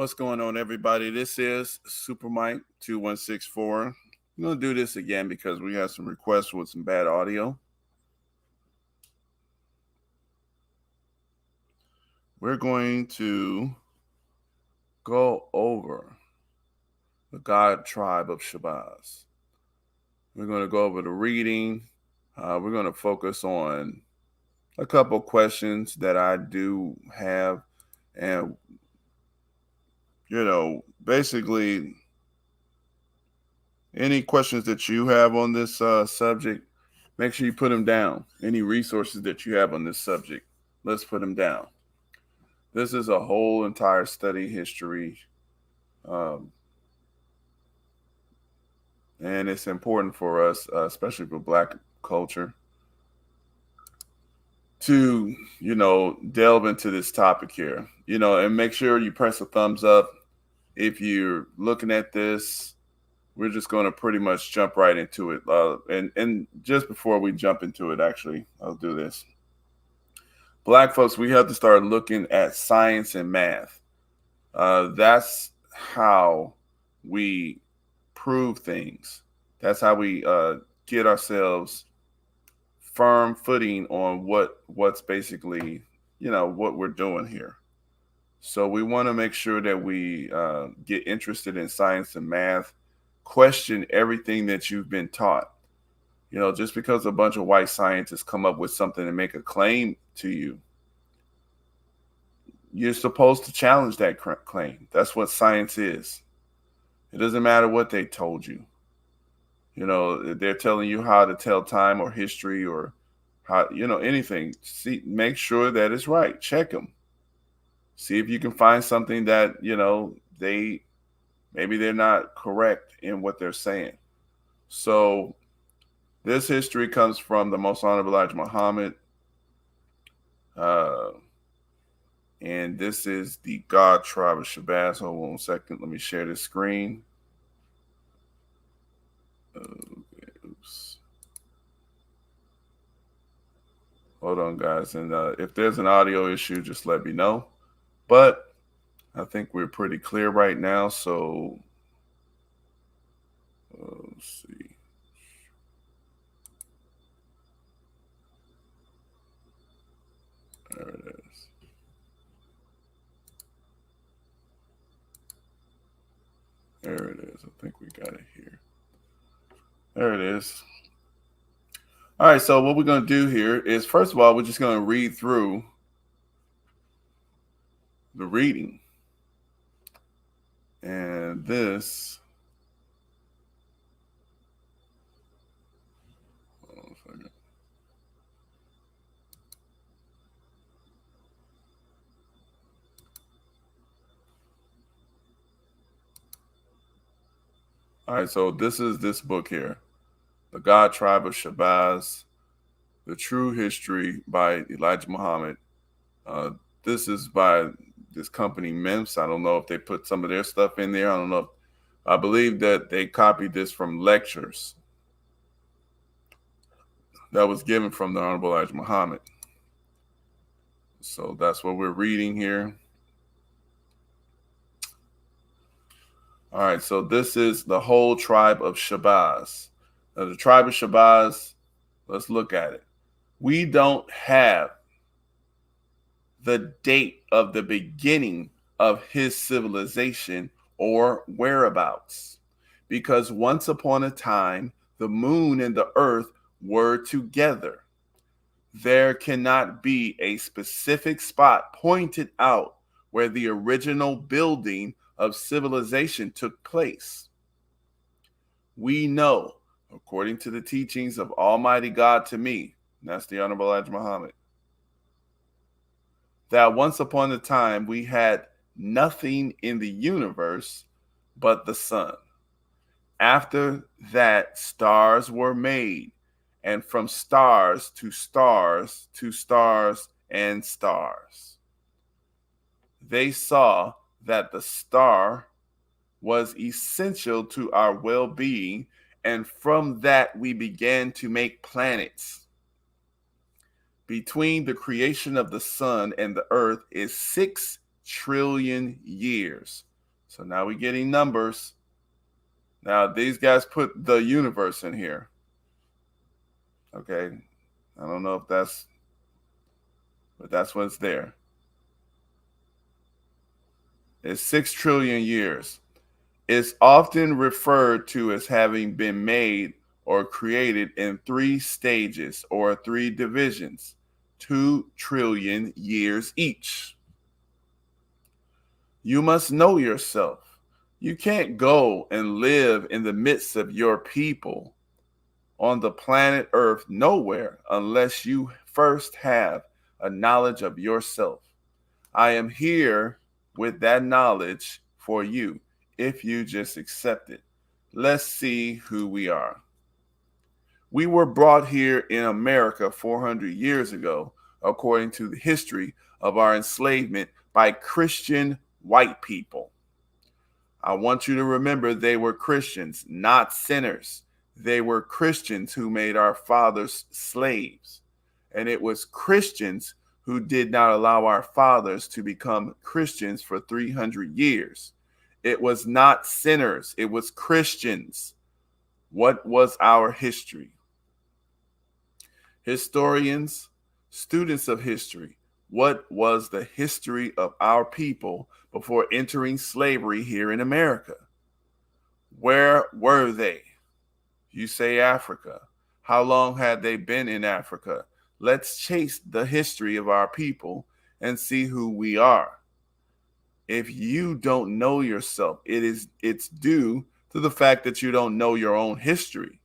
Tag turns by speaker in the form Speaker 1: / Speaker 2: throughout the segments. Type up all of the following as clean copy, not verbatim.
Speaker 1: What's going on, everybody? This is Super Mike 2164. I'm going to do this again because we have some requests with some bad audio. We're going to go over the God tribe of Shabazz. We're going to go over the reading. We're going to focus on a couple questions that I do have. And, basically, any questions that you have on this subject, make sure you put them down. Any resources that you have on this subject, let's put them down. This is a whole entire study history. And it's important for us, especially for Black culture, to, delve into this topic here, and make sure you press a thumbs up. If you're looking at this, we're just going to pretty much jump right into it. And just before we jump into it, actually, I'll do this. Black folks, we have to start looking at science and math. That's how we prove things. That's how we get ourselves firm footing on what's basically, what we're doing here. So we want to make sure that we get interested in science and math, question everything that you've been taught. Just because a bunch of white scientists come up with something and make a claim to you, you're supposed to challenge that claim. That's what science is. It doesn't matter what they told you. They're telling you how to tell time or history or how, anything. Make sure that it's right. Check them. See if you can find something that, maybe they're not correct in what they're saying. So this history comes from the Most Honorable Elijah Muhammad. And this is the God tribe of Shabazz. Hold on a second. Let me share this screen. Oops. Hold on, guys. And if there's an audio issue, just let me know. But I think we're pretty clear right now. So let's see. There it is. There it is. I think we got it here. There it is. All right. So what we're going to do here is, first of all, we're just going to read through the reading. And this. Hold on a second. All right, so this is this book here, The God Tribe of Shabazz, The True History by Elijah Muhammad. This is by this company, MEMS. I don't know if they put some of their stuff in there. I don't know. I believe that they copied this from lectures that was given from the Honorable Elijah Muhammad. So that's what we're reading here. All right, so this is the whole tribe of Shabazz. Now, the tribe of Shabazz, let's look at it. We don't have the date of the beginning of his civilization or whereabouts. Because once upon a time, the moon and the earth were together. There cannot be a specific spot pointed out where the original building of civilization took place. We know, according to the teachings of Almighty God to me, and that's the Honorable Elijah Muhammad, that once upon a time we had nothing in the universe but the sun. After that, stars were made, and from stars to stars to stars and stars. They saw that the star was essential to our well being, and from that, we began to make planets. Between the creation of the sun and the earth is 6 trillion years. So now we're getting numbers. Now, these guys put the universe in here. Okay. I don't know if but that's what's there. It's 6 trillion years. It's often referred to as having been made or created in 3 stages or 3 divisions, 2 trillion years each. You must know yourself. You can't go and live in the midst of your people on the planet Earth nowhere unless you first have a knowledge of yourself. I am here with that knowledge for you if you just accept it. Let's see who we are. We were brought here in America 400 years ago, according to the history of our enslavement by Christian white people. I want you to remember they were Christians, not sinners. They were Christians who made our fathers slaves. And it was Christians who did not allow our fathers to become Christians for 300 years. It was not sinners. It was Christians. What was our history? Historians, students of history, what was the history of our people before entering slavery here in America? Where were they? You say Africa. How long had they been in Africa? Let's chase the history of our people and see who we are. If you don't know yourself, it's due to the fact that you don't know your own history.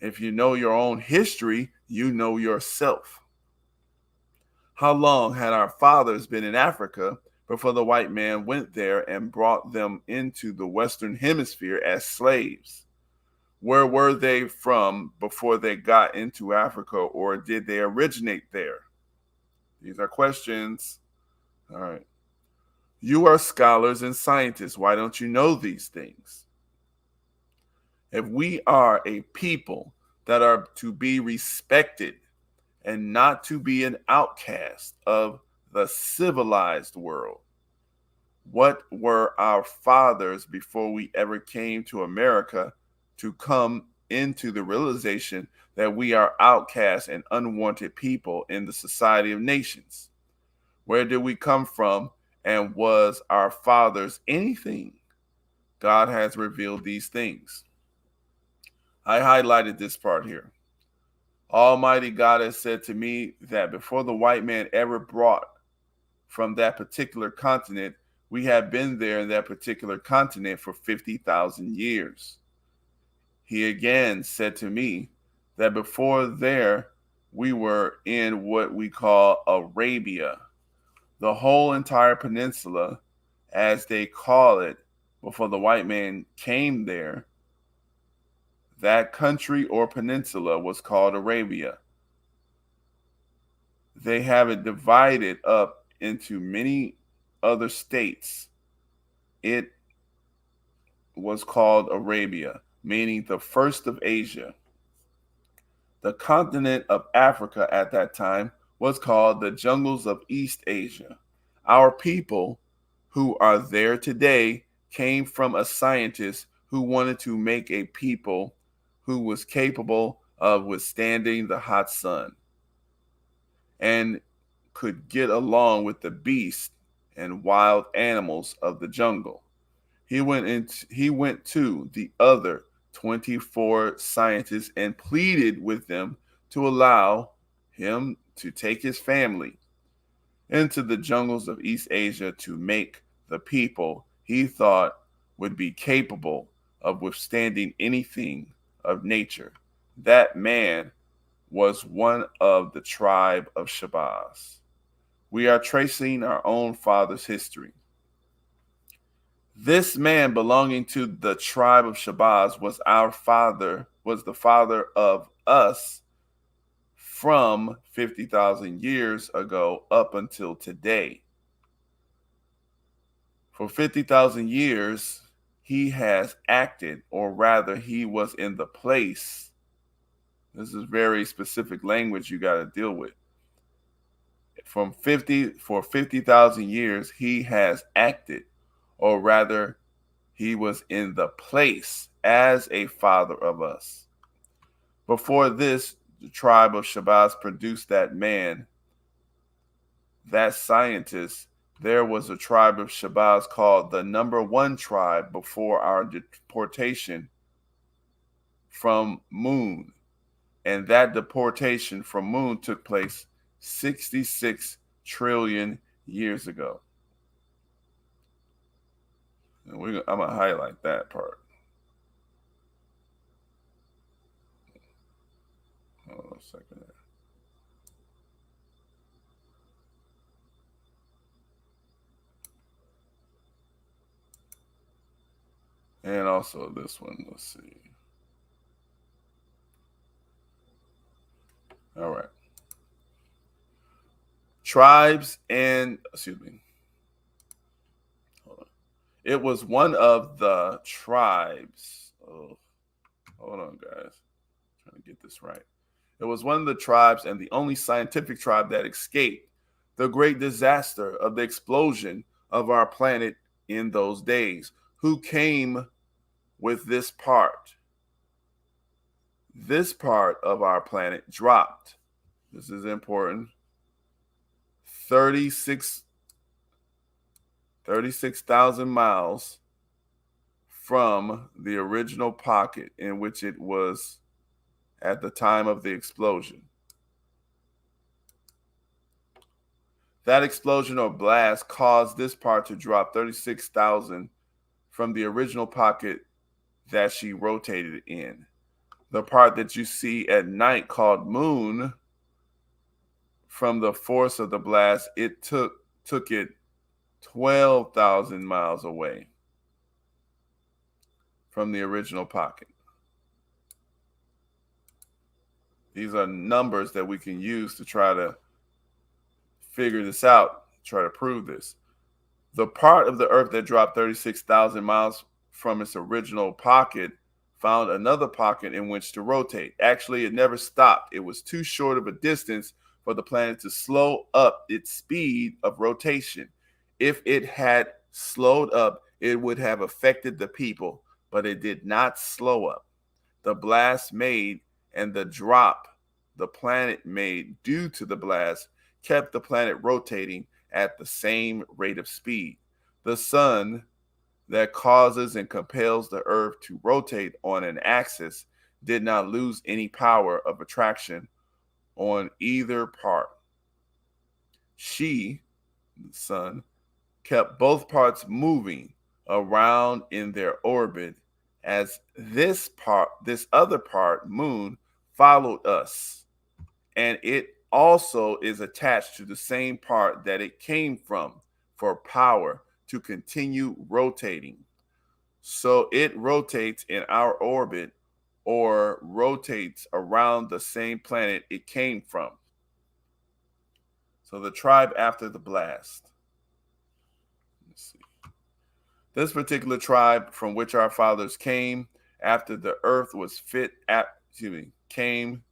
Speaker 1: If you know your own history, you know yourself. How long had our fathers been in Africa before the white man went there and brought them into the Western Hemisphere as slaves? Where were they from before they got into Africa, or did they originate there? These are questions. All right. You are scholars and scientists. Why don't you know these things? If we are a people that are to be respected and not to be an outcast of the civilized world, what were our fathers before we ever came to America to come into the realization that we are outcasts and unwanted people in the society of nations? Where did we come from, and was our fathers anything? God has revealed these things. I highlighted this part here. Almighty God has said to me that before the white man ever brought from that particular continent, we had been there in that particular continent for 50,000 years. He again said to me that before there, we were in what we call Arabia, the whole entire peninsula, as they call it, before the white man came there. That country or peninsula was called Arabia. They have it divided up into many other states. It was called Arabia, meaning the first of Asia. The continent of Africa at that time was called the jungles of East Asia. Our people who are there today came from a scientist who wanted to make a people who was capable of withstanding the hot sun and could get along with the beast and wild animals of the jungle. He went to the other 24 scientists and pleaded with them to allow him to take his family into the jungles of East Asia to make the people he thought would be capable of withstanding anything of nature. That man was one of the tribe of Shabazz. We are tracing our own father's history. This man belonging to the tribe of Shabazz was our father, was the father of us from 50,000 years ago up until today. For 50,000 years, he has acted, or rather, he was in the place. This is very specific language you got to deal with. For 50,000 years, he has acted, or rather, he was in the place as a father of us. Before this, the tribe of Shabazz produced that man, that scientist. There was a tribe of Shabazz called the number one tribe before our deportation from Moon. And that deportation from Moon took place 66 trillion years ago. And I'm going to highlight that part. Hold on a second there. And also this one, let's see. All right. Tribes and, excuse me. Hold on. It was one of the tribes. Oh, hold on, guys. I'm trying to get this right. It was one of the tribes and the only scientific tribe that escaped the great disaster of the explosion of our planet in those days. Who came with this part? This part of our planet dropped. This is important. 36,000 miles from the original pocket in which it was at the time of the explosion. That explosion or blast caused this part to drop 36,000 from the original pocket that she rotated in. The part that you see at night called Moon, from the force of the blast, it took it 12,000 miles away from the original pocket. These are numbers that we can use to try to figure this out, try to prove this. The part of the Earth that dropped 36,000 miles from its original pocket found another pocket in which to rotate. Actually, it never stopped. It was too short of a distance for the planet to slow up its speed of rotation. If it had slowed up, it would have affected the people, but it did not slow up. The blast made and the drop the planet made due to the blast kept the planet rotating at the same rate of speed. The sun that causes and compels the earth to rotate on an axis did not lose any power of attraction on either part. She, the sun, kept both parts moving around in their orbit as this other part, Moon, followed us. And it also is attached to the same part that it came from for power to continue rotating. So it rotates in our orbit or rotates around the same planet it came from. So the tribe after the blast. Let's see. This particular tribe from which our fathers came after the earth was came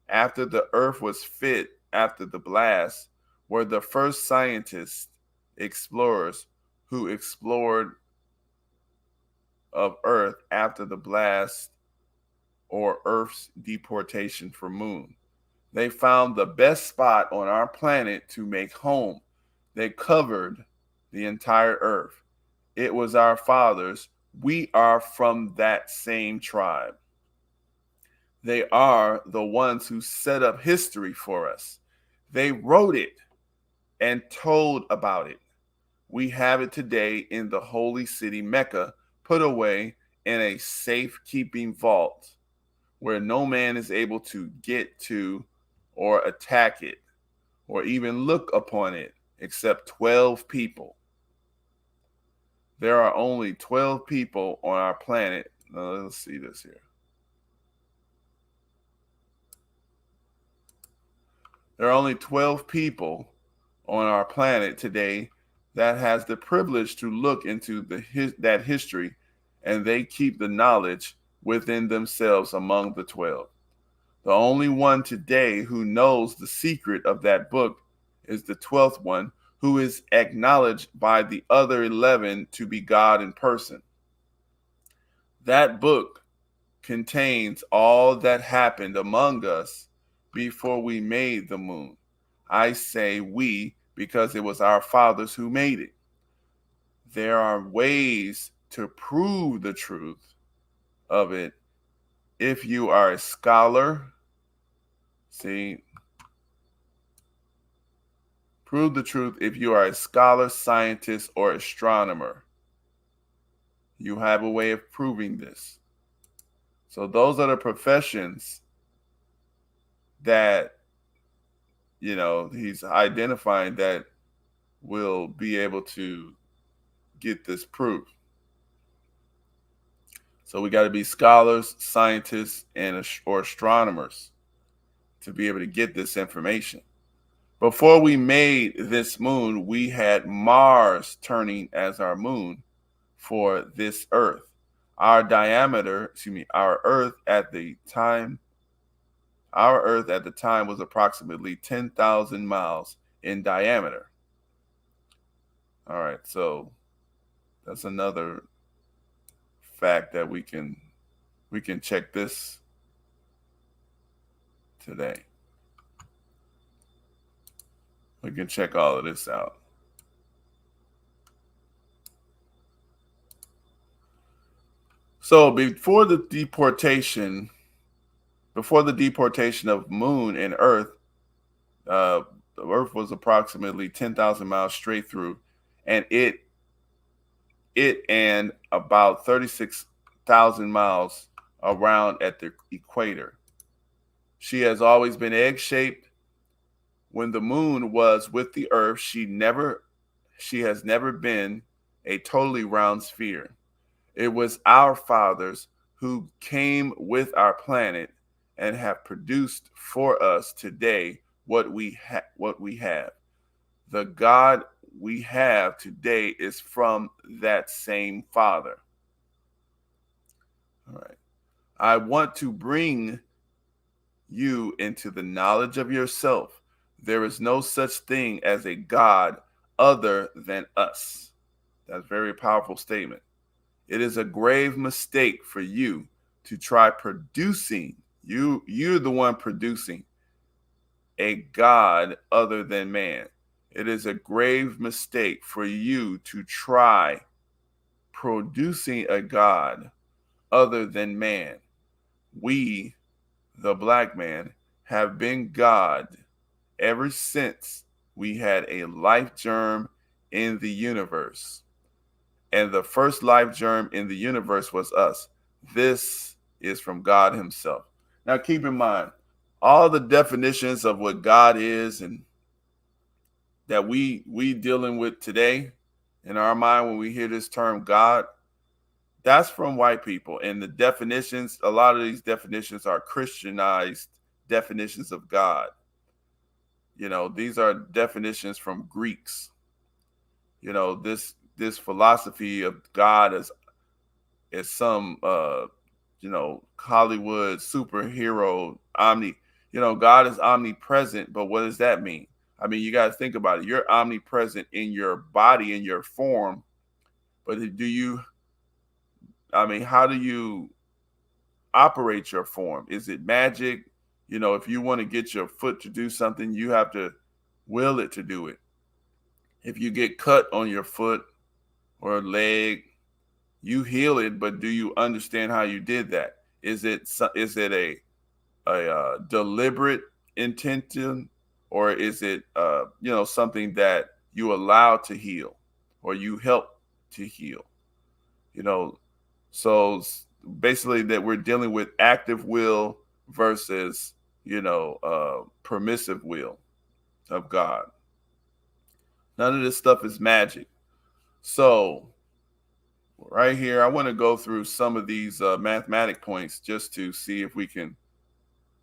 Speaker 1: after the earth was fit after the blast were the first scientists, explorers who explored of Earth after the blast or Earth's deportation from Moon. They found the best spot on our planet to make home. They covered the entire earth. It was our fathers. We are from that same tribe. They are the ones who set up history for us. They wrote it and told about it. We have it today in the holy city Mecca, put away in a safekeeping vault where no man is able to get to or attack it or even look upon it except 12 people. There are only 12 people on our planet. Let's see this here. There are only 12 people on our planet today that has the privilege to look into that history, and they keep the knowledge within themselves among the 12. The only one today who knows the secret of that book is the 12th one, who is acknowledged by the other 11 to be God in person. That book contains all that happened among us before we made the moon. I say we because it was our fathers who made it. There are ways to prove the truth of it if you are a scholar. See, prove the truth if you are a scholar, scientist, or astronomer. You have a way of proving this. So those are the professions that, he's identifying that will be able to get this proof. So we got to be scholars, scientists, or astronomers to be able to get this information. Before we made this moon, we had Mars turning as our moon for this Earth. Our Earth at the time was approximately 10,000 miles in diameter. All right, so that's another fact that we can check this today. We can check all of this out. So before the deportation of Moon and Earth, the Earth was approximately 10,000 miles straight through, and it and about 36,000 miles around at the equator. She has always been egg-shaped. When the moon was with the Earth, she has never been a totally round sphere. It was our fathers who came with our planet and have produced for us today what we have. The God we have today is from that same Father. All right. I want to bring you into the knowledge of yourself. There is no such thing as a God other than us. That's a very powerful statement. It is a grave mistake for you to try producing, you're the one producing a God other than man. It is a grave mistake for you to try producing a God other than man. We, the black man, have been God ever since we had a life germ in the universe. And the first life germ in the universe was us. This is from God himself. Now keep in mind, all the definitions of what God is and that we dealing with today in our mind when we hear this term God, that's from white people. And the definitions, a lot of these definitions are Christianized definitions of God. These are definitions from Greeks. This philosophy of God is some Hollywood superhero God is omnipresent, but what does that mean? I mean, you got to think about it. You're omnipresent in your body, in your form, but how do you operate your form? Is it magic? If you want to get your foot to do something, you have to will it to do it. If you get cut on your foot or leg, you heal it, but do you understand how you did that? Is it a deliberate intention, or is it something that you allow to heal, or you help to heal? You know, so basically that we're dealing with active will versus permissive will of God. None of this stuff is magic. So right here, I want to go through some of these mathematic points just to see if we can.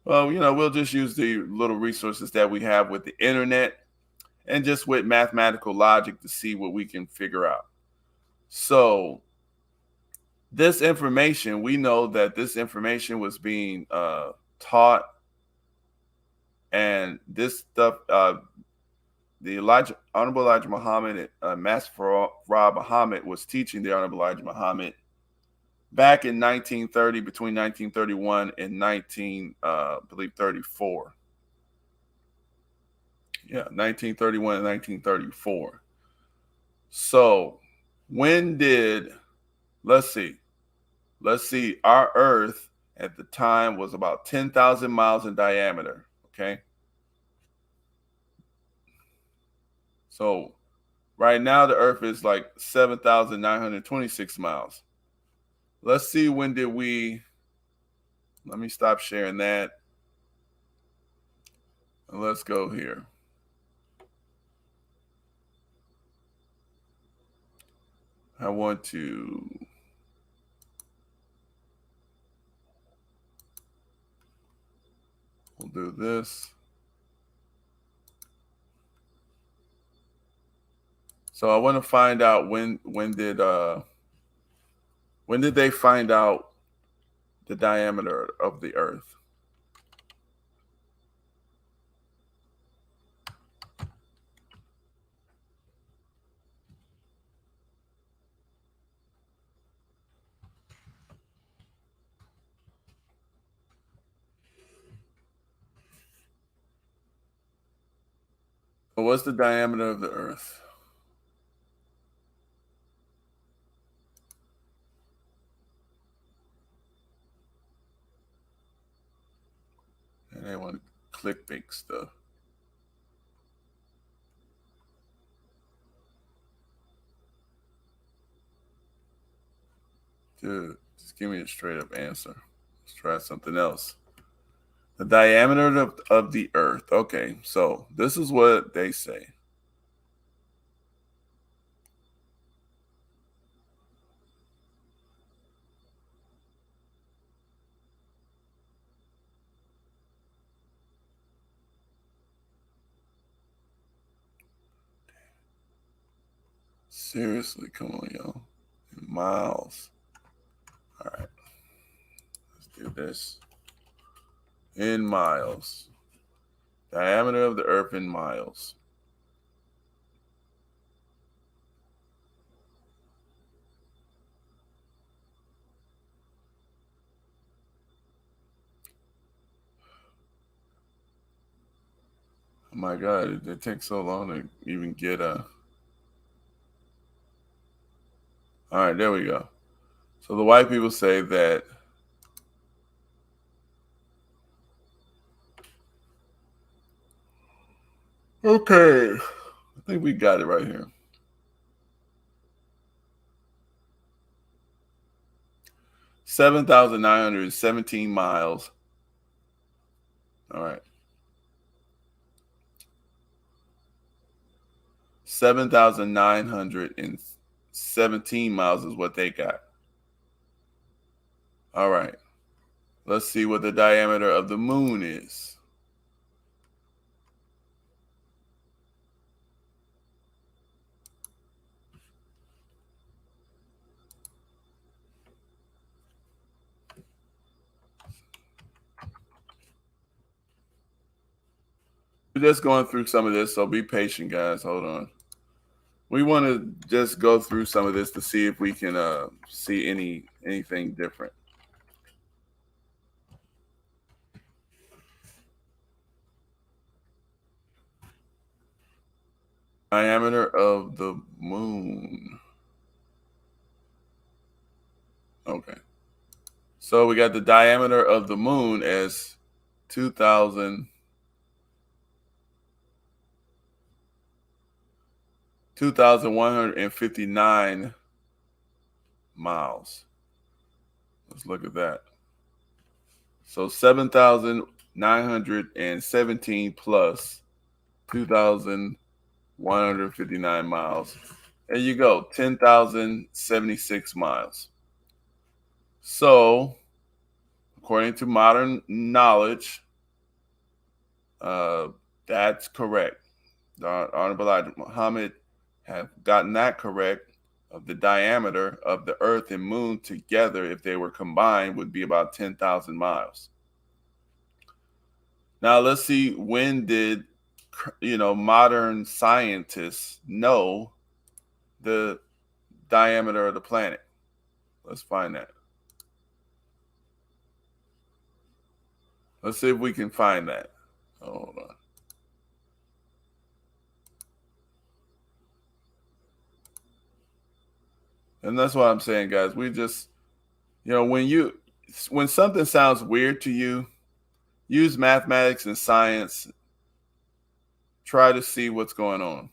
Speaker 1: Well, we'll just use the little resources that we have with the internet and just with mathematical logic to see what we can figure out. So this information, we know that this information was being taught, and this stuff, the Honorable Elijah Muhammad, Master Farah Muhammad was teaching the Honorable Elijah Muhammad back in 1930, between 1931 and 34. Yeah, 1931 and 1934. So when did, let's see, our Earth at the time was about 10,000 miles in diameter. Okay. So right now the Earth is like 7,926 miles. Let's see, when did we, let me stop sharing that. And let's go here. I want to, we'll do this. So I want to find out when did they find out the diameter of the Earth? What's the diameter of the Earth? And they want to clickbait stuff. Dude, just give me a straight up answer. Let's try something else. The diameter of the Earth. Okay, so this is what they say. Seriously, come on, y'all. In miles. All right, let's do this. In miles. Diameter of the Earth in miles. Oh my God, it takes so long to even get a. All right, there we go. So the white people say that okay, I think we got it right here. 7,917 miles. All right. 7,917 miles is what they got. All right. Let's see what the diameter of the moon is. We're just going through some of this, so be patient, guys. Hold on. We want to just go through some of this to see if we can see anything different. Diameter of the moon. Okay. So we got the diameter of the moon as 2,000 2,159 miles. Let's look at that. So 7,917 plus 2,159 miles. There you go, 10,076 miles. So, according to modern knowledge, uh, that's correct. The Honorable Elijah Muhammad have gotten that correct. Of the diameter of the Earth and Moon together, if they were combined, would be about 10,000 miles. Now let's see, when did modern scientists know the diameter of the planet? Let's find that. Let's see if we can find that. Hold on. And that's what I'm saying, guys. We just, when something sounds weird to you, use mathematics and science. Try to see what's going on.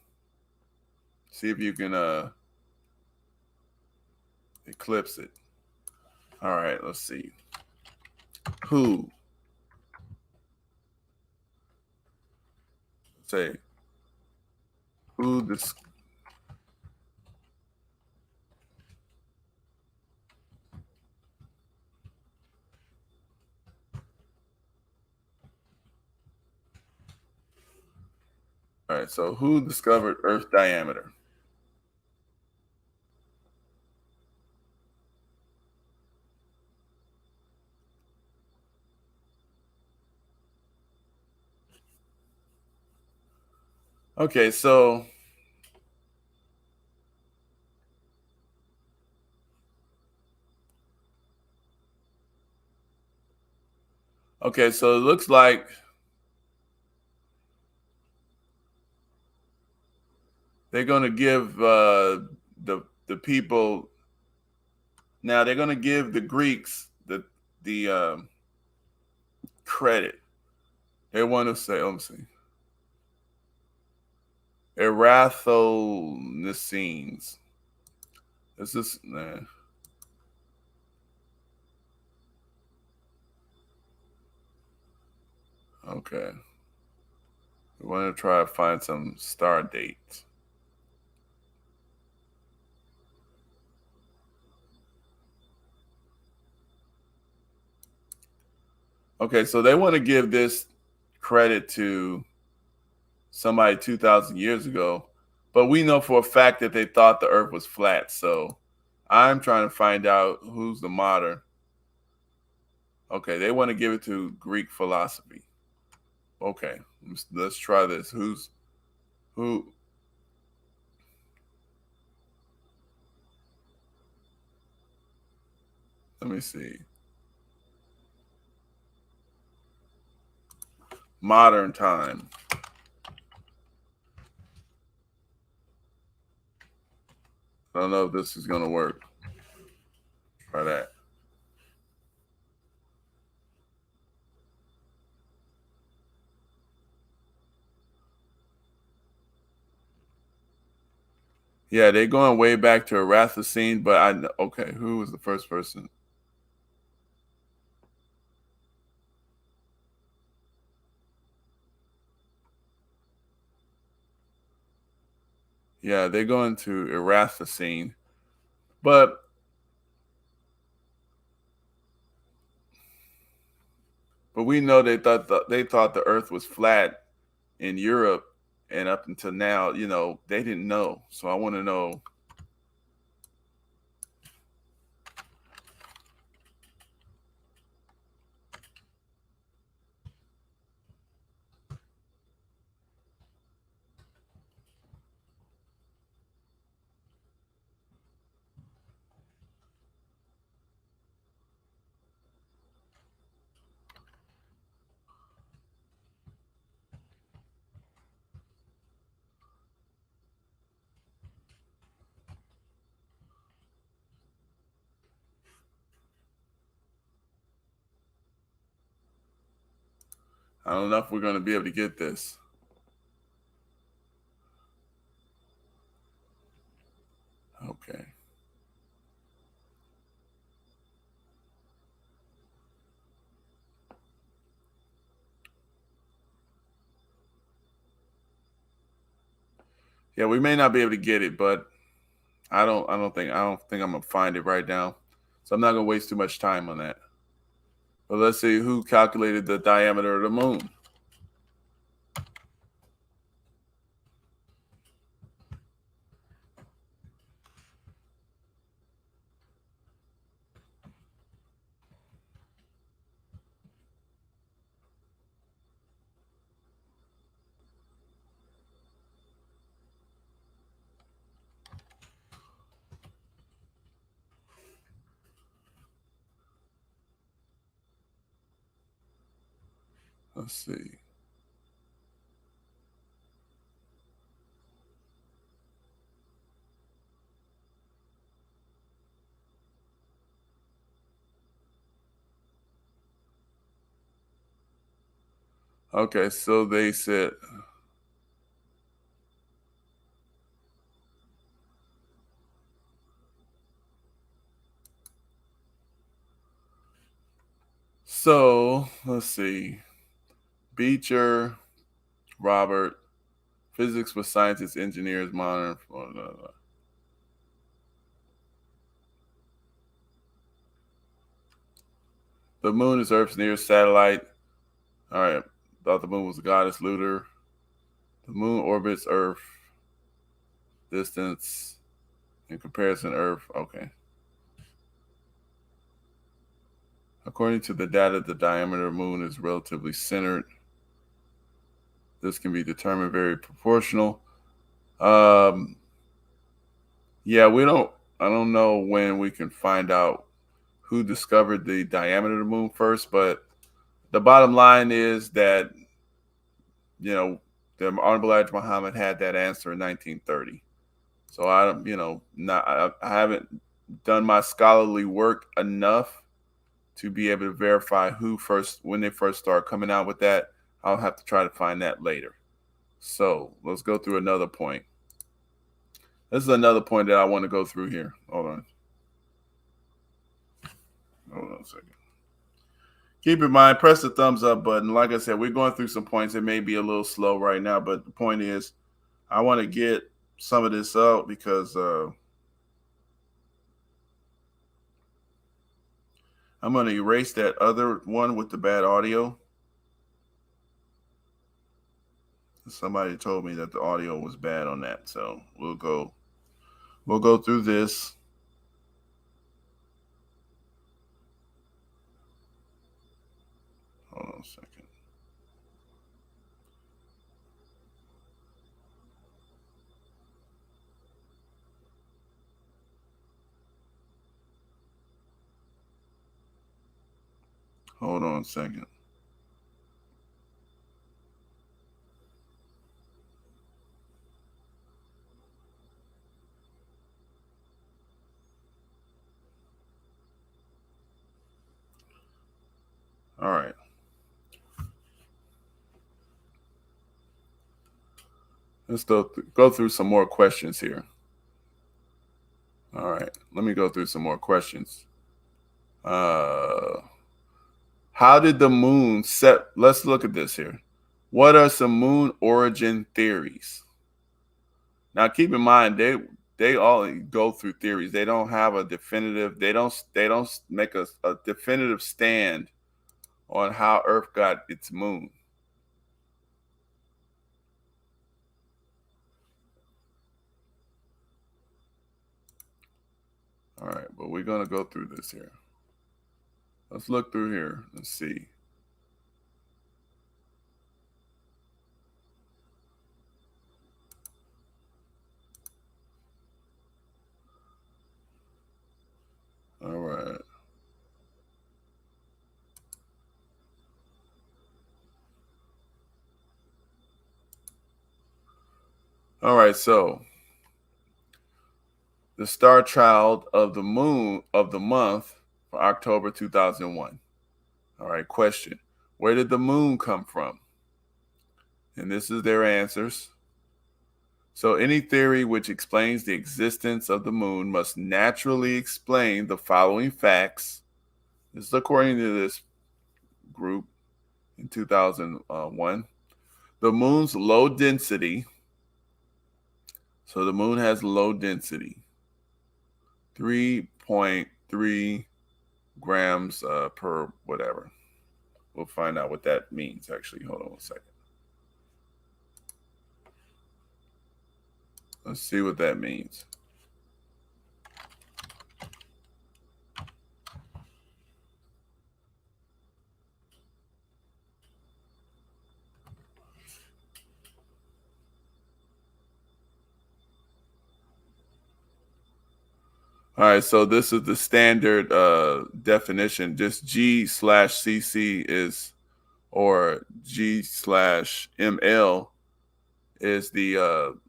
Speaker 1: See if you can eclipse it. All right, let's see. Who? Say who this. All right, so who discovered Earth diameter? Okay, so it looks like they're going to give the people, now they're going to give the Greeks the credit. They want to say, let me see, Eratosthenes. This is okay. We want to try to find some star dates. Okay, so they want to give this credit to somebody 2,000 years ago, but we know for a fact that they thought the Earth was flat. So I'm trying to find out who's the modern. Okay, they want to give it to Greek philosophy. Okay, let's try this. Who? Let me see. Modern time. I don't know if this is going to work. Try that. Yeah, they're going way back to Eratosthenes, but okay, who was the first person? Yeah, they're going to Eratosthene, but we know they thought the Earth was flat in Europe, and up until now, they didn't know. So I want to know. I don't know if we're going to be able to get this. Okay. Yeah, we may not be able to get it, but I don't think I'm gonna find it right now. So I'm not gonna waste too much time on that. But let's see who calculated the diameter of the moon. Let's see. Okay, so they said so. Let's see. Beecher, Robert, physics with scientists, engineers, modern. The moon is Earth's nearest satellite. All right. Thought the moon was a goddess Luter. The moon orbits Earth. Distance in comparison to Earth. Okay. According to the data, the diameter of the moon is relatively centered. This can be determined very proportional. Um, yeah, we don't. I don't know when we can find out who discovered the diameter of the moon first, but the bottom line is that the Honorable Elijah Muhammad had that answer in 1930. So I don't, not I haven't done my scholarly work enough to be able to verify when they first started coming out with that. I'll have to try to find that later. So let's go through another point. This is another point that I want to go through here. Hold on a second. Keep in mind, press the thumbs up button. Like I said, we're going through some points. It may be a little slow right now, but the point is, I want to get some of this out because I'm going to erase that other one with the bad audio. Somebody told me that the audio was bad on that, so we'll go through this. Hold on a second. Hold on a second. All right. Let's go through some more questions here. All right. Let me go through some more questions. How did the moon set? Let's look at this here. What are some moon origin theories? Now, keep in mind they all go through theories. They don't have a definitive. They don't make a definitive stand on how Earth got its moon. All right, but we're gonna go through this here. Let's look through here and see. All right. All right, so the star child of the moon of the month for October 2001. All right, question. Where did the moon come from? And this is their answers. So any theory which explains the existence of the moon must naturally explain the following facts. This is according to this group in 2001. The moon's low density. So the moon has low density, 3.3 grams per whatever. We'll find out what that means, actually. Hold on one second. Let's see what that means. All right, so this is the standard definition. Just G/cc is, or G/ml is the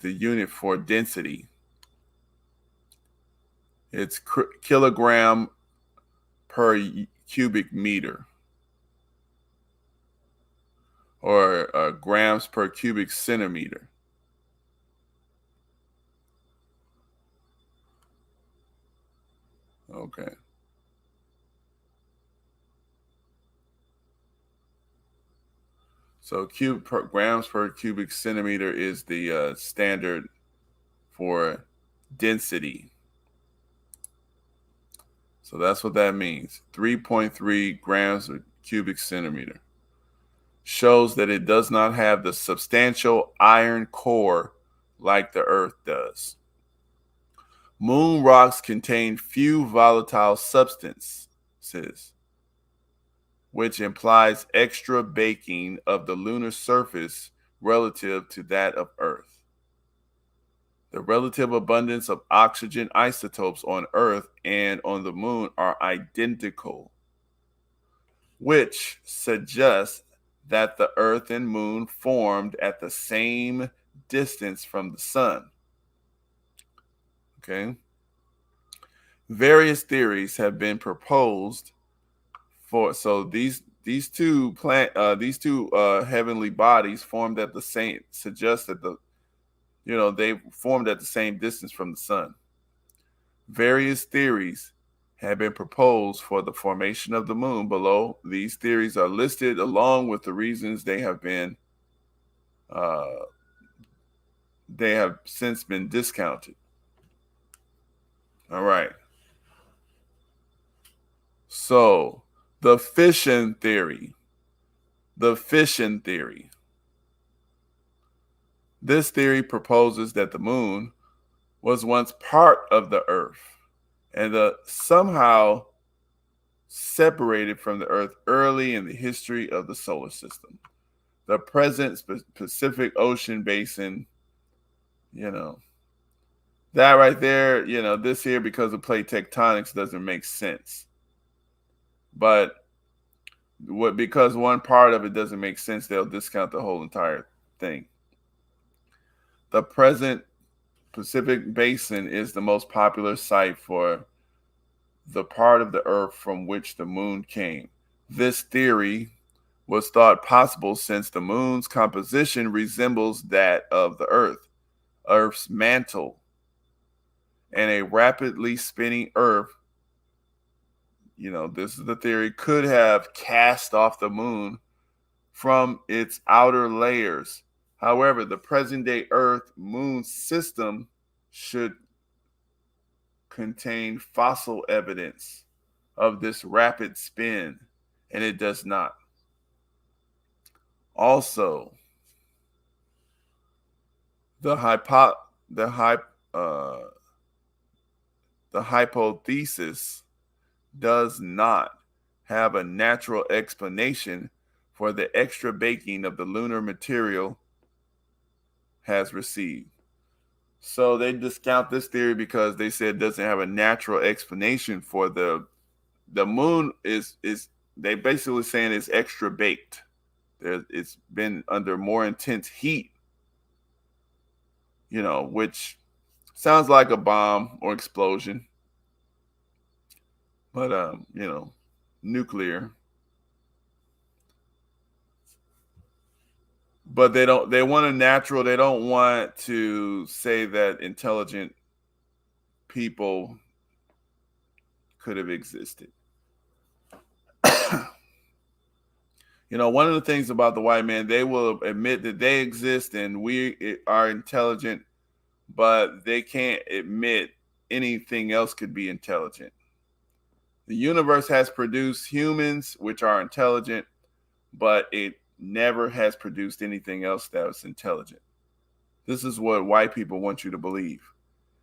Speaker 1: unit for density. It's kilogram per cubic meter, or grams per cubic centimeter. Okay. So grams per cubic centimeter is the standard for density. So that's what that means. 3.3 grams per cubic centimeter. Shows that it does not have the substantial iron core like the Earth does. Moon rocks contain few volatile substances, which implies extra baking of the lunar surface relative to that of Earth. The relative abundance of oxygen isotopes on Earth and on the moon are identical, which suggests that the Earth and moon formed at the same distance from the sun. Okay. Various theories have been proposed for, so these two heavenly bodies formed at the same, suggest that they formed at the same distance from the sun. Various theories have been proposed for the formation of the moon. Below, these theories are listed along with the reasons they have since been discounted. All right. So the fission theory. This theory proposes that the moon was once part of the Earth and somehow separated from the Earth early in the history of the solar system. The present Pacific Ocean basin, that right there, this here, because of plate tectonics, doesn't make sense. But because one part of it doesn't make sense, they'll discount the whole entire thing. The present Pacific Basin is the most popular site for the part of the Earth from which the moon came. This theory was thought possible since the moon's composition resembles that of the Earth's mantle, and a rapidly spinning Earth, this is the theory, could have cast off the moon from its outer layers. However, the present-day Earth-Moon system should contain fossil evidence of this rapid spin, and it does not. Also, the hypothesis does not have a natural explanation for the extra baking of the lunar material has received. So they discount this theory because they said it doesn't have a natural explanation for the moon is they basically saying it's extra baked. It's been under more intense heat, which sounds like a bomb or explosion, but nuclear. But they want a natural, they don't want to say that intelligent people could have existed. One of the things about the white man, they will admit that they exist and we are intelligent, but they can't admit anything else could be intelligent. The universe has produced humans, which are intelligent, but it never has produced anything else that was intelligent. This is what white people want you to believe,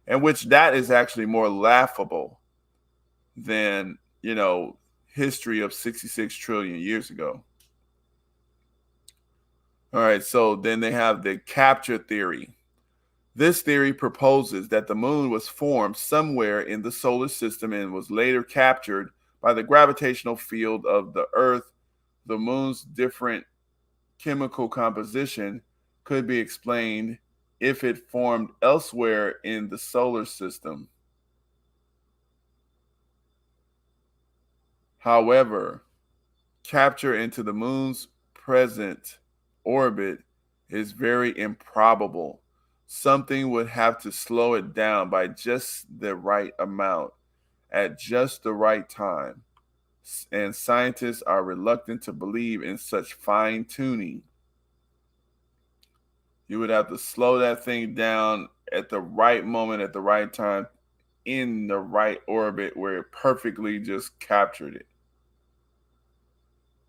Speaker 1: and which that is actually more laughable than, history of 66 trillion years ago. All right, so then they have the capture theory. This theory proposes that the moon was formed somewhere in the solar system and was later captured by the gravitational field of the Earth. The moon's different chemical composition could be explained if it formed elsewhere in the solar system. However, capture into the moon's present orbit is very improbable. Something would have to slow it down by just the right amount at just the right time. And scientists are reluctant to believe in such fine tuning. You would have to slow that thing down at the right moment, at the right time, in the right orbit where it perfectly just captured it.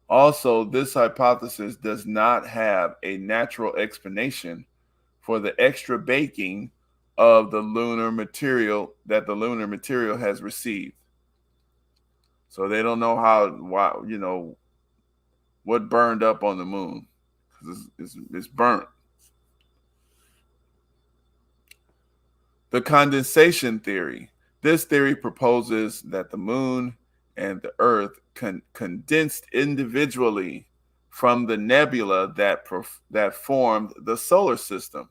Speaker 1: Also, this hypothesis does not have a natural explanation for the extra baking of the lunar material that the lunar material has received. So they don't know what burned up on the moon, because it's burnt. The condensation theory. This theory proposes that the moon and the Earth condensed individually from the nebula that formed the solar system,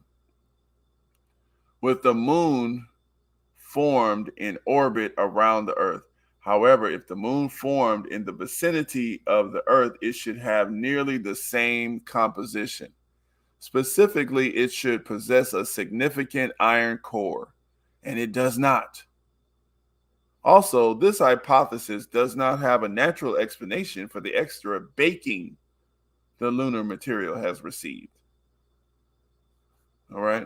Speaker 1: with the moon formed in orbit around the Earth. However, if the moon formed in the vicinity of the Earth, it should have nearly the same composition. Specifically, it should possess a significant iron core, and it does not. Also, this hypothesis does not have a natural explanation for the extra baking the lunar material has received. All right.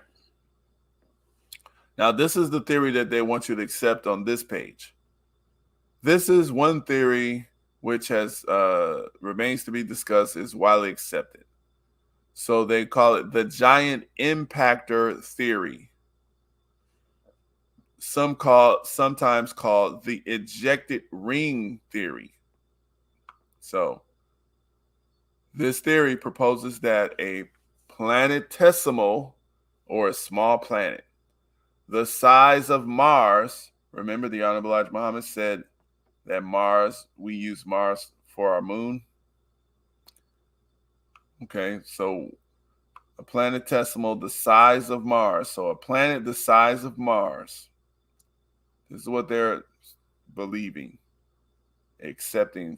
Speaker 1: Now, this is the theory that they want you to accept on this page. This is one theory which has remains to be discussed, is widely accepted. So they call it the giant impactor theory. Sometimes called the ejected ring theory. So this theory proposes that a planetesimal, or a small planet, the size of Mars. Remember, the Honorable Elijah Muhammad said that we use Mars for our moon. Okay, so a planetesimal, the size of Mars. So a planet the size of Mars. This is what they're believing, accepting.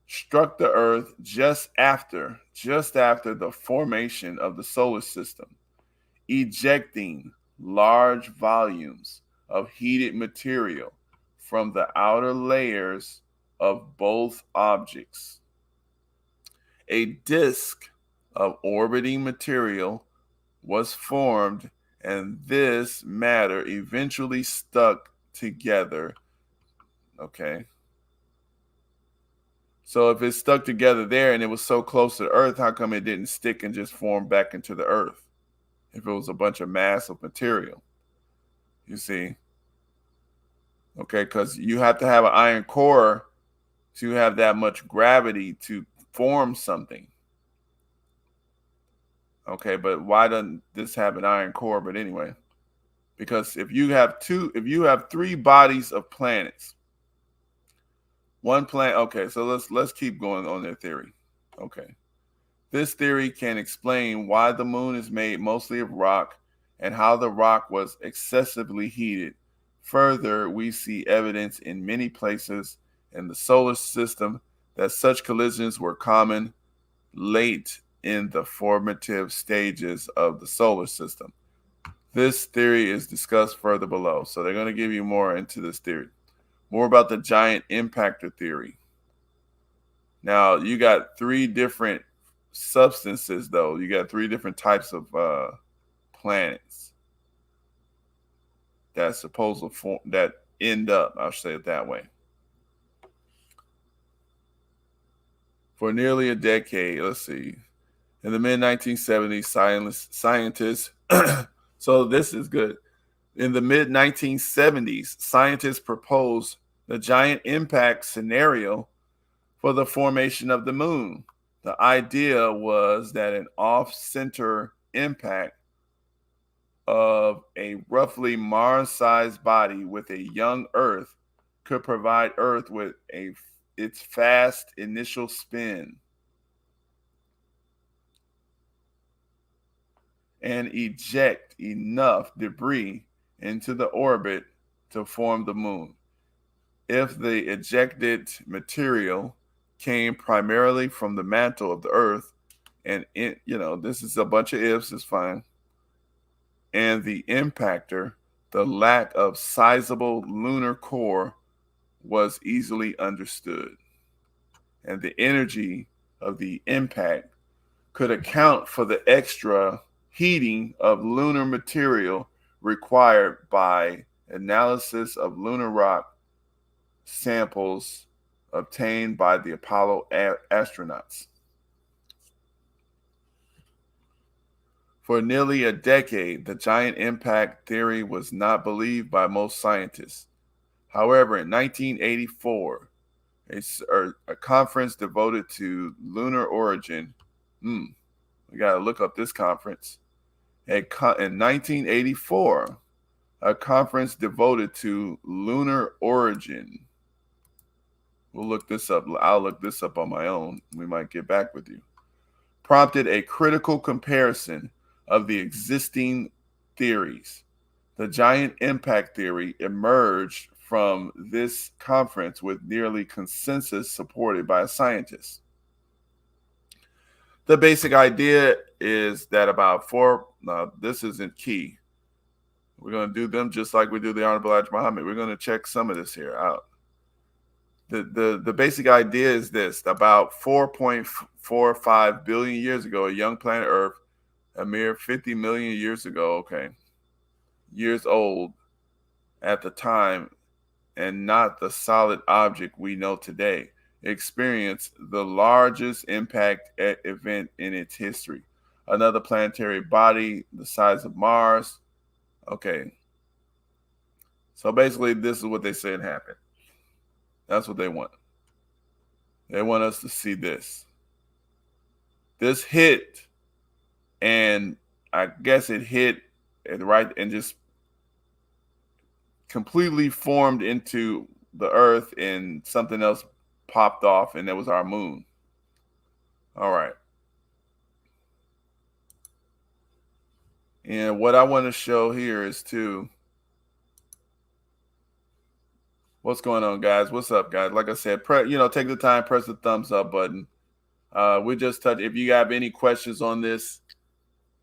Speaker 1: Struck the Earth just after the formation of the solar system, ejecting large volumes of heated material from the outer layers of both objects. A disk of orbiting material was formed, and this matter eventually stuck together. Okay. So if it stuck together there and it was so close to the Earth, how come it didn't stick and just form back into the Earth? If it was a bunch of mass of material, you see? Okay, because you have to have an iron core to have that much gravity to form something. Okay, but why doesn't this have an iron core? But anyway, because if you have three bodies of planets, one planet. Okay, so let's keep going on their theory. Okay, this theory can explain why the moon is made mostly of rock and how the rock was excessively heated. Further, we see evidence in many places in the solar system that such collisions were common late in the formative stages of the solar system. This theory is discussed further below. So they're going to give you more into this theory. More about the giant impactor theory. Now, you got three different substances, though. You got three different types of planets that supposed to form, that end up, I'll say it that way. For nearly a decade, let's see, in the mid 1970s, scientists, so this is good. In the mid 1970s, scientists proposed the giant impact scenario for the formation of the moon. The idea was that an off center impact of a roughly Mars sized body with a young Earth could provide Earth with its fast initial spin and eject enough debris into the orbit to form the moon. If the ejected material came primarily from the mantle of the Earth, and this is a bunch of ifs, it's fine, and the impactor, the lack of sizable lunar core was easily understood, and the energy of the impact could account for the extra heating of lunar material required by analysis of lunar rock samples obtained by the Apollo astronauts. For nearly a decade, the giant impact theory was not believed by most scientists. However, in 1984, a conference devoted to lunar origin, we got to look up this conference. In 1984, a conference devoted to lunar origin. We'll look this up. I'll look this up on my own. We might get back with you. Prompted a critical comparison of the existing theories. The giant impact theory emerged from this conference with nearly consensus supported by scientists. The basic idea is that about this isn't key. We're going to do them just like we do the Honorable Elijah Muhammad. We're going to check some of this here out. The basic idea is this: about 4.45 billion years ago, a young planet Earth, a mere 50 million years ago, years old at the time, and not the solid object we know today, experienced the largest impact event in its history. Another planetary body the size of Mars. Okay. So basically, this is what they said happened. That's what they want. They want us to see this. This hit, and I guess it hit right and just completely formed into the Earth, and something else popped off, and that was our moon. All right. And what I want to show here is what's going on, guys? What's up, guys? Like I said, take the time, press the thumbs up button. We just touched. If you have any questions on this,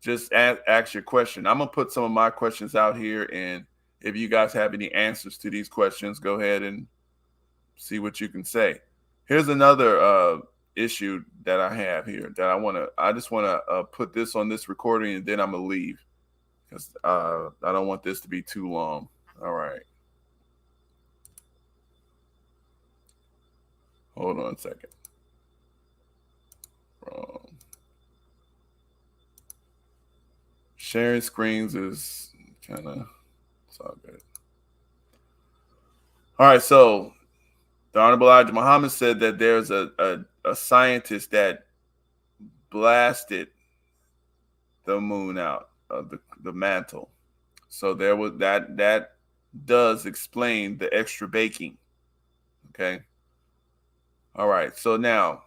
Speaker 1: just ask your question. I'm gonna put some of my questions out here, and if you guys have any answers to these questions, go ahead and see what you can say. Here's another issue that I have here that I just want to put this on this recording, and then I'm gonna leave because I don't want this to be too long. All right. Hold on a second. Wrong. Sharing screens is kind of, it's all good. All right, so the Honorable Elijah Muhammad said that there's a scientist that blasted the moon out of the mantle. So there was that does explain the extra baking. Okay. All right. So now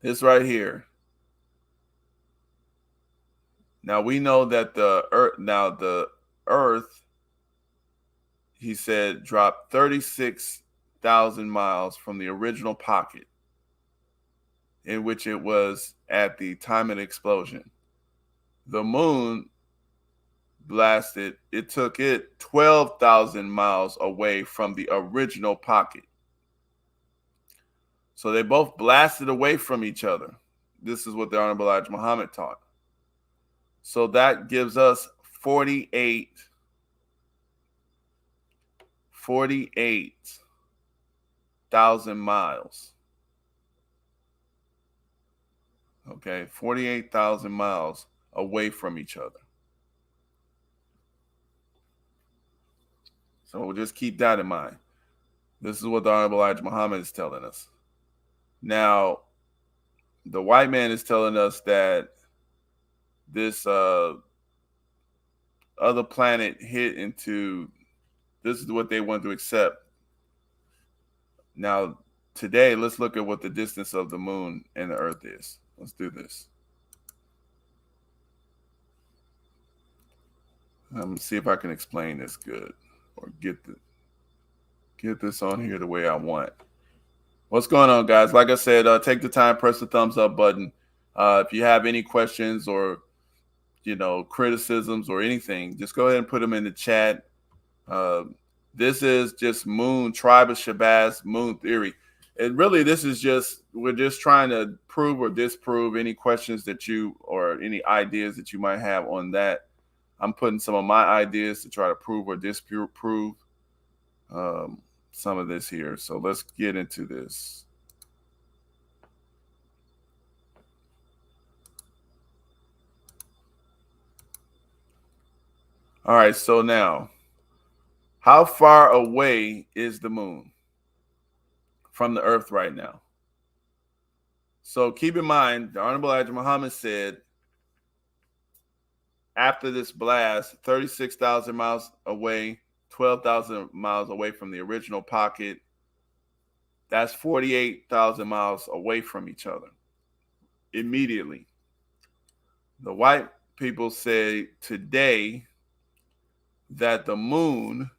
Speaker 1: this right here. Now we know that the Earth, he said, dropped 36,000 miles from the original pocket. in which it was at the time of the explosion. The moon blasted, it took it 12,000 miles away from the original pocket. So they both blasted away from each other. This is what the Honorable Elijah Muhammad taught. So that gives us 48,000 miles. Okay, 48,000 miles away from each other. So we'll just keep that in mind. This is what the Honorable Elijah Muhammad is telling us. Now, the white man is telling us that this other planet hit into, this is what they want to accept. Now, today, let's look at what the distance of the moon and the earth is. Let's do this. See if I can explain this good or get this on here the way I want. What's going on, guys? Like I said, take the time, press the thumbs up button. If you have any questions or, criticisms or anything, just go ahead and put them in the chat. This is just moon, tribe of Shabazz, moon theory. And really, we're just trying to prove or disprove any questions that or any ideas that you might have on that. I'm putting some of my ideas to try to prove or disprove some of this here. So let's get into this. All right, so now, how far away is the moon from the earth right now? So keep in mind, the Honorable Elijah Muhammad said, after this blast, 36,000 miles away, 12,000 miles away from the original pocket, that's 48,000 miles away from each other immediately. The white people say today that the moon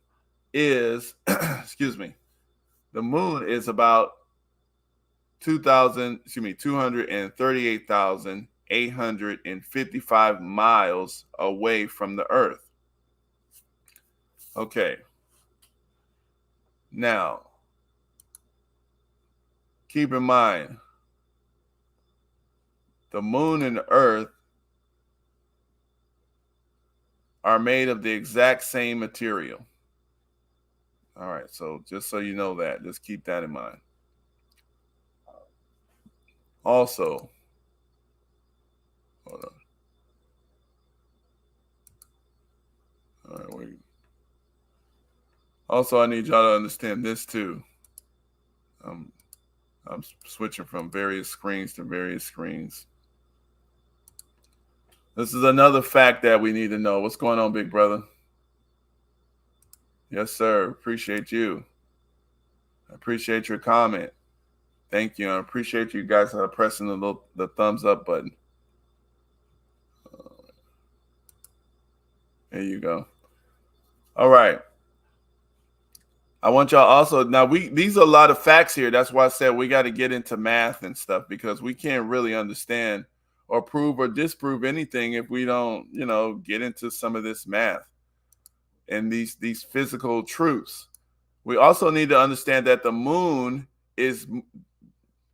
Speaker 1: is, the moon is about 238,855 miles away from the earth. Okay. Now, keep in mind, the moon and the earth are made of the exact same material. All right, so just so you know that, just keep that in mind. Also, hold on. All right, wait. Also, I need y'all to understand this too. I'm switching from various screens to various screens. This is another fact that we need to know. What's going on, big brother? Yes, sir. Appreciate you. I appreciate your comment. Thank you. I appreciate you guys pressing the thumbs up button. There you go. All right. I want y'all also, now these are a lot of facts here. That's why I said we got to get into math and stuff, because we can't really understand or prove or disprove anything if we don't, get into some of this math and these physical truths. We also need to understand that the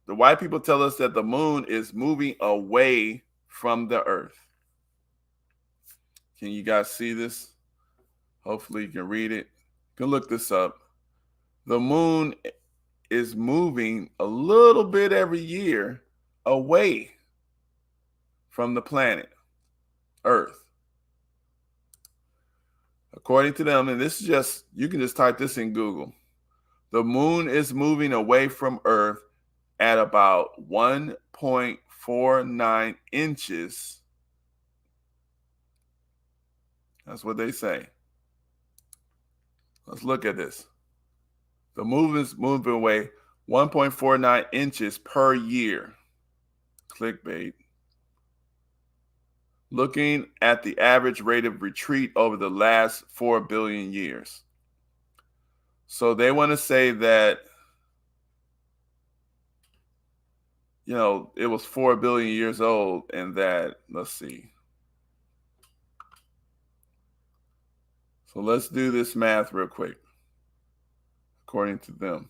Speaker 1: white people tell us that the moon is moving away from the earth. Can you guys see this? Hopefully you can read it. You can look this up. The moon is moving a little bit every year away from the planet Earth. According to them, and this is just, you can just type this in Google. The moon is moving away from Earth at about 1.49 inches. That's what they say. Let's look at this. The moon is moving away 1.49 inches per year. Clickbait. Looking at the average rate of retreat over the last 4 billion years. So they want to say that it was 4 billion years old, and that, let's see. So let's do this math real quick, according to them.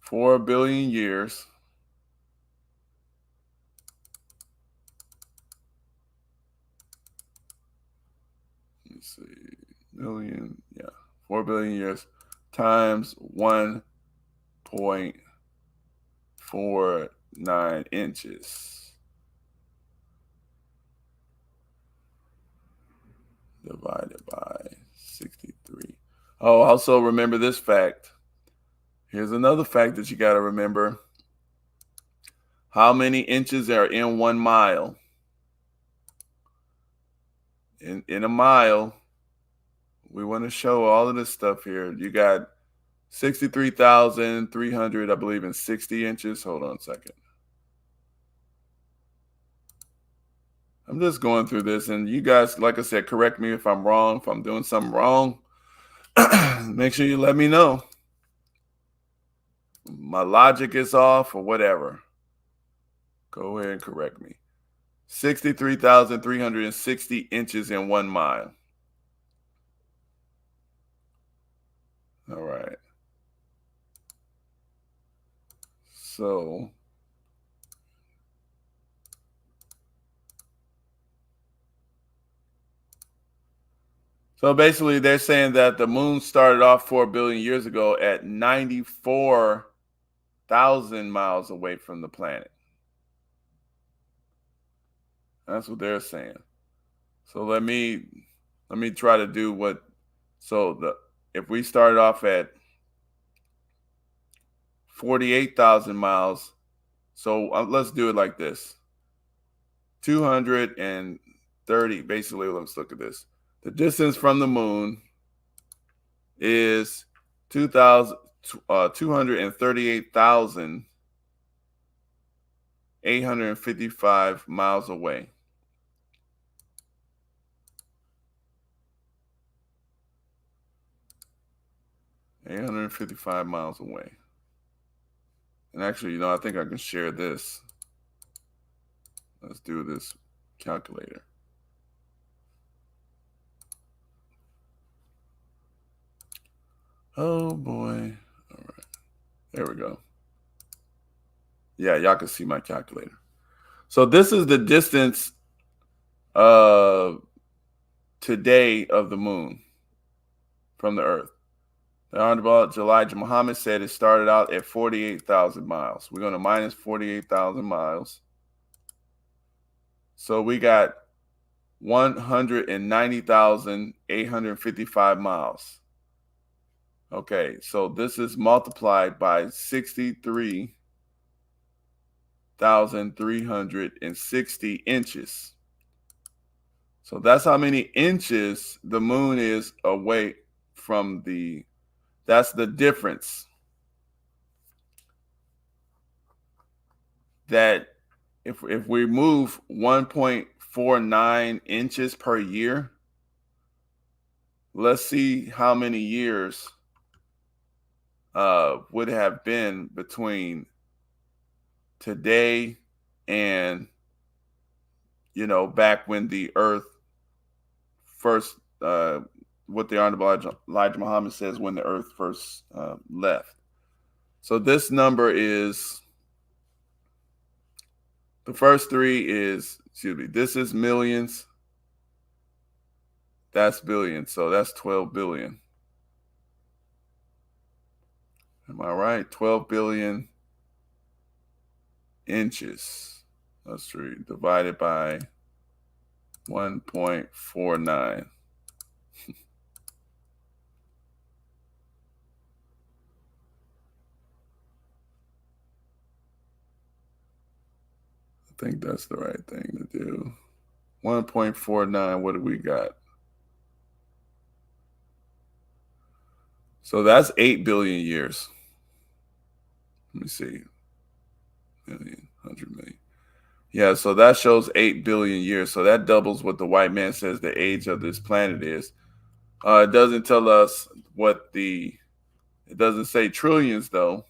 Speaker 1: 4 billion years. Let's see. Million, yeah. 4 billion years times 1.49 inches divided by 63. Oh, also remember this fact. Here's another fact that you got to remember. How many inches are in 1 mile? In a mile, we want to show all of this stuff here. You got 63,300, I believe, in 60 inches. Hold on a second. I'm just going through this, and you guys, like I said, correct me if I'm wrong. If I'm doing something wrong, make sure you let me know. My logic is off or whatever. Go ahead and correct me. 63,360 inches in 1 mile. All right. So basically they're saying that the moon started off 4 billion years ago at 94,000 miles away from the planet. That's what they're saying. So let me try to do what. So if we started off at 48,000 miles, so let's do it like this. 230. Basically, let's look at this. The distance from the moon is 238,855 miles away. $855 miles away. And actually, I think I can share this. Let's do this calculator. Oh boy. All right. There we go. Yeah, y'all can see my calculator. So this is the distance today of the moon from the Earth. The Honorable Elijah Muhammad said it started out at 48,000 miles. We're going to minus 48,000 miles. So we got 190,855 miles. Okay, so this is multiplied by 63,360 inches. So that's how many inches the moon is away from that's the difference. That if we move 1.49 inches per year, let's see how many years would have been between today and back when the Earth first what the Honorable Elijah Muhammad says when the Earth first left. So this number is, the first three is, this is millions. That's billions. So that's 12 billion. Am I right? 12 billion inches. That's true. Divided by 1.49. I think that's the right thing to do. 1.49, what do we got? So that's 8 billion years. Let me see. Million, 100 million. Yeah, so that shows 8 billion years. So that doubles what the white man says the age of this planet is. It doesn't tell us what the It doesn't say trillions though.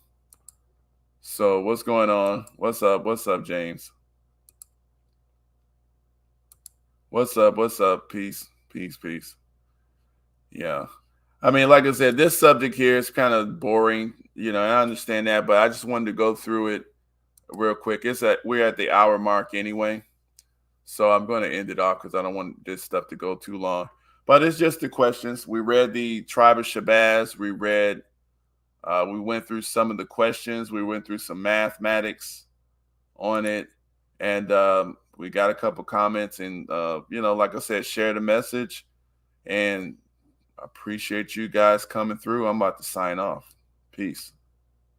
Speaker 1: So what's going on? What's up? What's up, James? What's up? What's up? Peace, peace, peace. Yeah. I mean, like I said, this subject here is kind of boring, and I understand that, but I just wanted to go through it real quick. We're at the hour mark anyway. So I'm going to end it off because I don't want this stuff to go too long. But it's just the questions. We read the tribe of Shabazz. We went through some of the questions. We went through some mathematics on it. And we got a couple comments. And, like I said, share the message. And I appreciate you guys coming through. I'm about to sign off. Peace.